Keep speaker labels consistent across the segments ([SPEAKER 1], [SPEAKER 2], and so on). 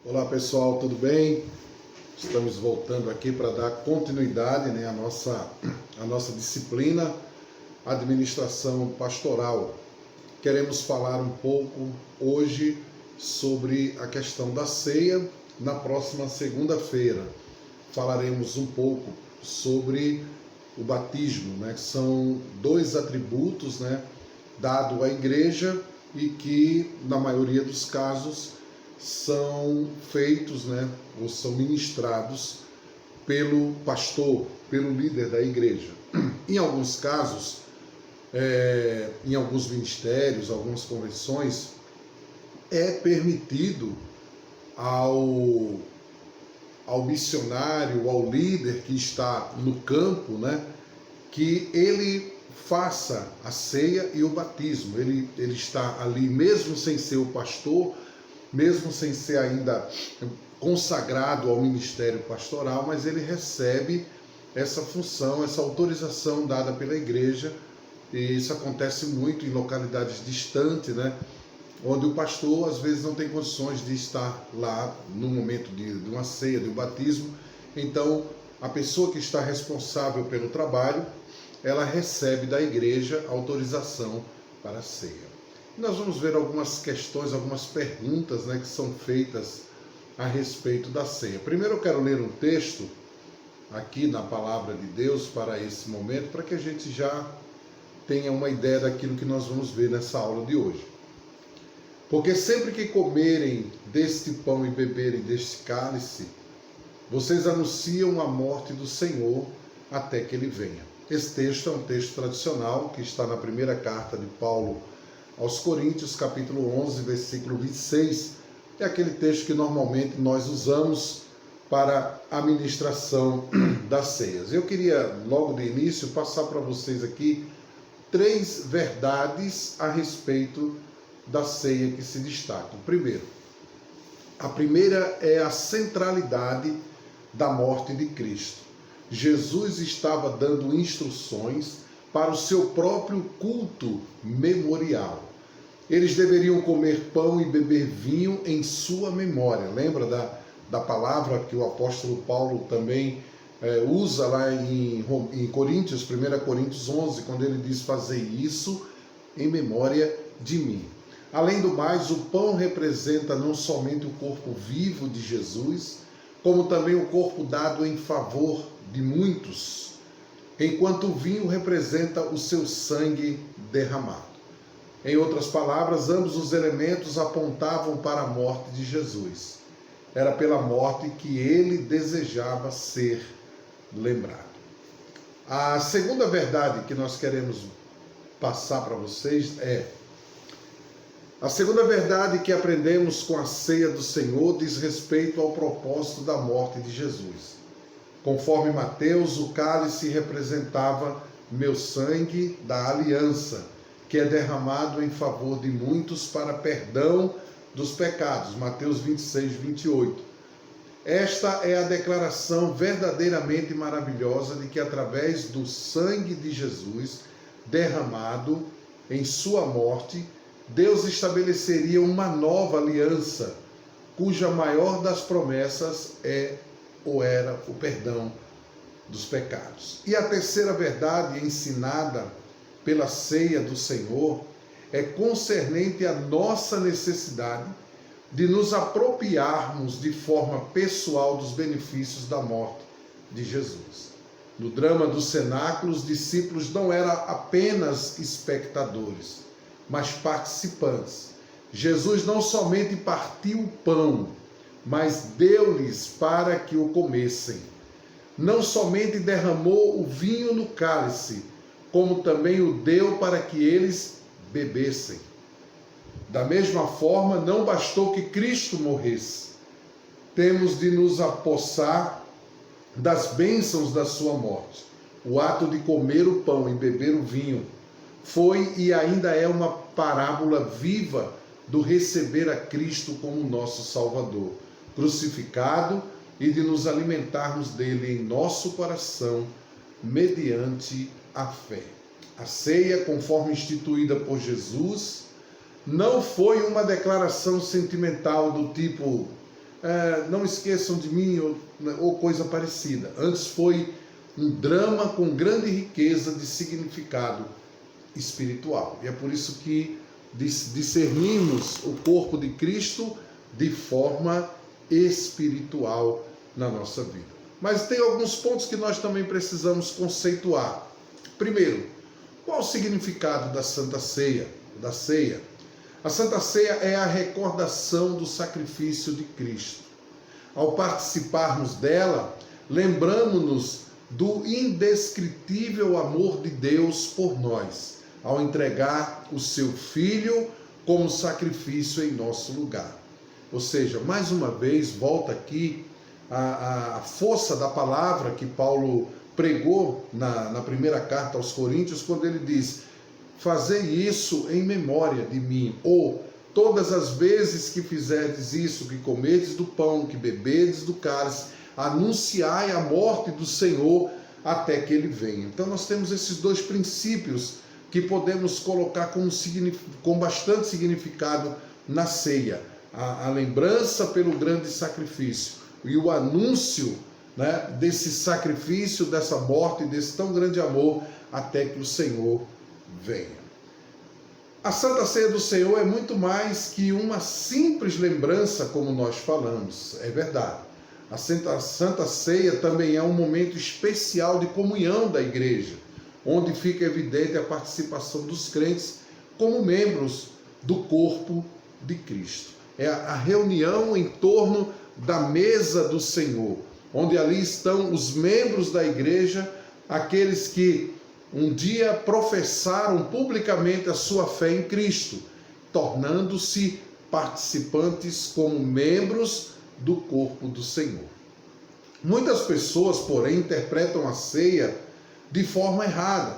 [SPEAKER 1] Olá pessoal, tudo bem? Estamos voltando aqui para dar continuidade, à nossa disciplina Administração Pastoral. Queremos falar um pouco hoje sobre a questão da ceia. Na próxima segunda-feira falaremos um pouco sobre o batismo, que são dois atributos, dado à igreja e que na maioria dos casos são feitos, ou são ministrados pelo pastor, pelo líder da igreja. Em alguns casos, em alguns ministérios, algumas convenções, é permitido ao missionário, ao líder que está no campo, que ele faça a ceia e o batismo. Ele está ali, mesmo sem ser o pastor, mesmo sem ser ainda consagrado ao ministério pastoral, mas ele recebe essa função, essa autorização dada pela igreja, e isso acontece muito em localidades distantes, onde o pastor às vezes não tem condições de estar lá no momento de uma ceia, de um batismo. Então a pessoa que está responsável pelo trabalho, ela recebe da igreja autorização para a ceia. Nós vamos ver algumas questões, algumas perguntas, que são feitas a respeito da ceia. Primeiro eu quero ler um texto aqui na Palavra de Deus para esse momento, para que a gente já tenha uma ideia daquilo que nós vamos ver nessa aula de hoje. Porque sempre que comerem deste pão e beberem deste cálice, vocês anunciam a morte do Senhor até que ele venha. Esse texto é um texto tradicional que está na primeira carta de Paulo aos Coríntios, capítulo 11, versículo 26, é aquele texto que normalmente nós usamos para a ministração das ceias. Eu queria, logo de início, passar para vocês aqui 3 verdades a respeito da ceia que se destacam. A primeira é a centralidade da morte de Cristo. Jesus estava dando instruções para o seu próprio culto memorial. Eles deveriam comer pão e beber vinho em sua memória. Lembra da palavra que o apóstolo Paulo também usa lá em Coríntios, 1 Coríntios 11, quando ele diz: fazei isso em memória de mim. Além do mais, o pão representa não somente o corpo vivo de Jesus, como também o corpo dado em favor de muitos, enquanto o vinho representa o seu sangue derramado. Em outras palavras, ambos os elementos apontavam para a morte de Jesus. Era pela morte que ele desejava ser lembrado. A segunda verdade que nós queremos passar para vocês a segunda verdade que aprendemos com a ceia do Senhor diz respeito ao propósito da morte de Jesus. Conforme Mateus, o cálice representava meu sangue da aliança, que é derramado em favor de muitos para perdão dos pecados. Mateus 26, 28. Esta é a declaração verdadeiramente maravilhosa de que através do sangue de Jesus derramado em sua morte, Deus estabeleceria uma nova aliança, cuja maior das promessas era o perdão dos pecados. E a terceira verdade ensinada pela ceia do Senhor é concernente à nossa necessidade de nos apropriarmos de forma pessoal dos benefícios da morte de Jesus. No drama do cenáculo, os discípulos não eram apenas espectadores, mas participantes. Jesus não somente partiu o pão, mas deu-lhes para que o comessem. Não somente derramou o vinho no cálice, como também o deu para que eles bebessem. Da mesma forma, não bastou que Cristo morresse. Temos de nos apossar das bênçãos da sua morte. O ato de comer o pão e beber o vinho foi e ainda é uma parábola viva do receber a Cristo como nosso Salvador, crucificado, e de nos alimentarmos dele em nosso coração, mediante a fé. A ceia, conforme instituída por Jesus, não foi uma declaração sentimental do tipo: não esqueçam de mim, ou coisa parecida. Antes foi um drama com grande riqueza de significado espiritual. E é por isso que discernimos o corpo de Cristo de forma espiritual na nossa vida. Mas tem alguns pontos que nós também precisamos conceituar. Primeiro, qual o significado da Santa Ceia, da ceia? A Santa Ceia é a recordação do sacrifício de Cristo. Ao participarmos dela, lembramos-nos do indescritível amor de Deus por nós, ao entregar o seu Filho como sacrifício em nosso lugar. Ou seja, mais uma vez, volta aqui a força da palavra que Paulo pregou na primeira carta aos Coríntios, quando ele diz: fazei isso em memória de mim, ou todas as vezes que fizerdes isso, que comerdes do pão, que bebedes do cálice, anunciai a morte do Senhor até que ele venha. Então nós temos esses dois princípios que podemos colocar com bastante significado na ceia. A lembrança pelo grande sacrifício e o anúncio, né, desse sacrifício, dessa morte, desse tão grande amor, até que o Senhor venha. A Santa Ceia do Senhor é muito mais que uma simples lembrança, como nós falamos, é verdade. A Santa Ceia também é um momento especial de comunhão da igreja, onde fica evidente a participação dos crentes como membros do corpo de Cristo. É a reunião em torno da mesa do Senhor, onde ali estão os membros da igreja, aqueles que um dia professaram publicamente a sua fé em Cristo, tornando-se participantes como membros do corpo do Senhor. Muitas pessoas, porém, interpretam a ceia de forma errada.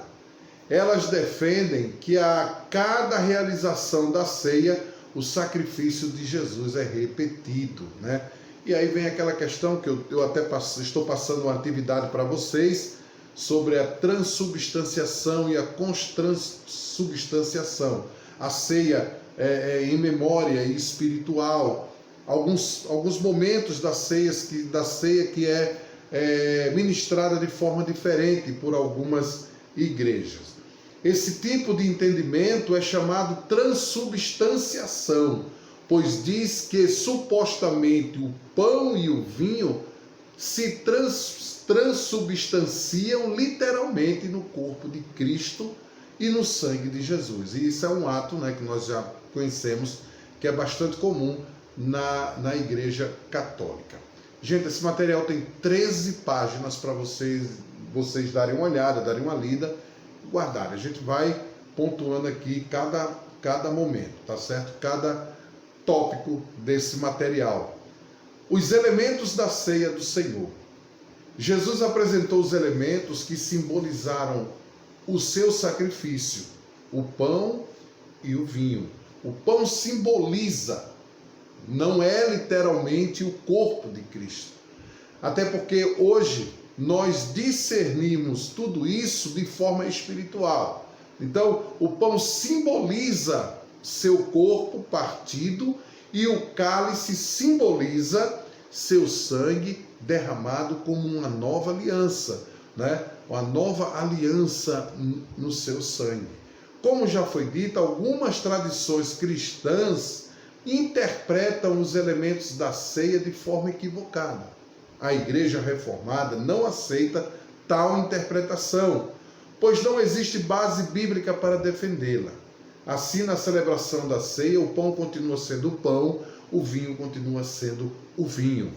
[SPEAKER 1] Elas defendem que a cada realização da ceia, o sacrifício de Jesus é repetido, né? E aí vem aquela questão que eu até estou passando uma atividade para vocês sobre a transubstanciação e a constransubstanciação. A ceia em memória e espiritual. Alguns momentos da ceia que é ministrada de forma diferente por algumas igrejas. Esse tipo de entendimento é chamado transubstanciação, pois diz que supostamente o pão e o vinho se transubstanciam literalmente no corpo de Cristo e no sangue de Jesus. E isso é um ato, né, que nós já conhecemos, que é bastante comum na Igreja Católica. Gente, esse material tem 13 páginas para vocês darem uma olhada, darem uma lida, guardarem. A gente vai pontuando aqui cada momento, tá certo? Cada tópico desse material. Os elementos da ceia do Senhor. Jesus apresentou os elementos que simbolizaram o seu sacrifício, o pão e o vinho. O pão simboliza, não é literalmente o corpo de Cristo. Até porque hoje nós discernimos tudo isso de forma espiritual. Então, o pão simboliza seu corpo partido e o cálice simboliza seu sangue derramado como uma nova aliança, né? Uma nova aliança no seu sangue. Como já foi dito, algumas tradições cristãs interpretam os elementos da ceia de forma equivocada. A Igreja Reformada não aceita tal interpretação, pois não existe base bíblica para defendê-la. Assim, na celebração da ceia, o pão continua sendo o pão, o vinho continua sendo o vinho,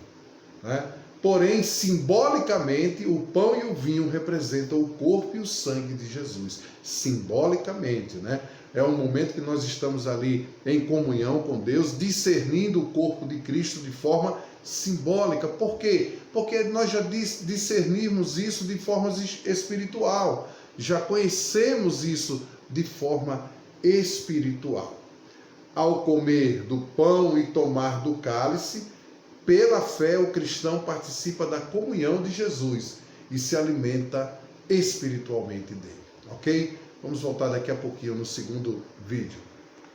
[SPEAKER 1] né? Porém, simbolicamente, o pão e o vinho representam o corpo e o sangue de Jesus. Simbolicamente, né? É um momento que nós estamos ali em comunhão com Deus, discernindo o corpo de Cristo de forma simbólica. Por quê? Porque nós já discernimos isso de forma espiritual. Já conhecemos isso de forma espiritual. Ao comer do pão e tomar do cálice, pela fé o cristão participa da comunhão de Jesus e se alimenta espiritualmente dele. Ok? Vamos voltar daqui a pouquinho no segundo vídeo.